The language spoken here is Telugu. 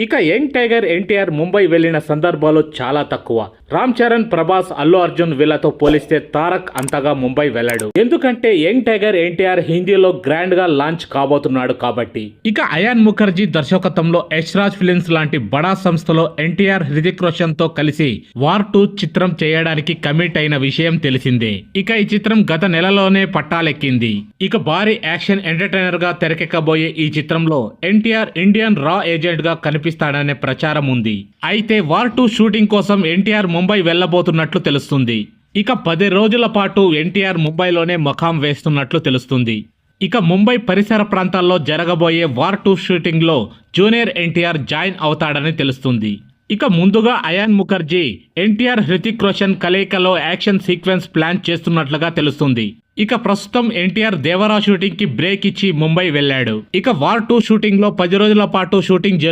ఇక యంగ్ టైగర్ ఎన్టీఆర్ ముంబై వెళ్లిన సందర్భాలు చాలా తక్కువ. రామ్ చరణ్, ప్రభాస్, అల్లు అర్జున్ వీళ్లతో పోలిస్తే తారక్ అంతగా ముంబై వెళ్ళాడు. ఎందుకంటే యంగ్ టైగర్ ఎన్టీఆర్ హిందీలో గ్రాండ్ గా లాంచ్ కాబోతున్నాడు కాబట్టి. ఇక అయాన్ ముఖర్జీ దర్శకత్వంలో యష్ రాజ్ ఫిల్మ్స్ లాంటి బడా సంస్థలో ఎన్టీఆర్ హృతిక్ రోషన్ తో కలిసి వార్ 2 చిత్రం చేయడానికి కమిట్ అయిన విషయం తెలిసిందే. ఇక ఈ చిత్రం గత నెలలోనే పట్టాలెక్కింది. ఇక భారీ యాక్షన్ ఎంటర్టైనర్ గా తెరకెక్కబోయే ఈ చిత్రంలో ఎన్టీఆర్ ఇండియన్ రా ఏజెంట్ గా కనిపిస్తాడనే ప్రచారం ఉంది. అయితే వార్ 2 షూటింగ్ కోసం ఎన్టీఆర్ ముంబై వెళ్లబోతున్నట్లు తెలుస్తుంది. ఇక 10 రోజుల పాటు ఎన్టీఆర్ ముంబైలోనే మకాం వేస్తున్నట్లు తెలుస్తుంది. ఇక ముంబై పరిసర ప్రాంతాల్లో జరగబోయే వార్ 2 షూటింగ్ లో జూనియర్ ఎన్టీఆర్ జాయిన్ అవుతాడని తెలుస్తుంది. ఇక ముందుగా అయాన్ ముఖర్జీ ఎన్టీఆర్ హృతిక్ రోషన్ కలయికలో యాక్షన్ సీక్వెన్స్ ప్లాన్ చేస్తున్నట్లుగా తెలుస్తుంది. ఇక ప్రస్తుతం ఎన్టీఆర్ దేవరా షూటింగ్ కి బ్రేక్ ఇచ్చి ముంబై వెళ్ళాడు. ఇక వార్ 2 షూటింగ్ లో 10 రోజుల పాటు షూటింగ్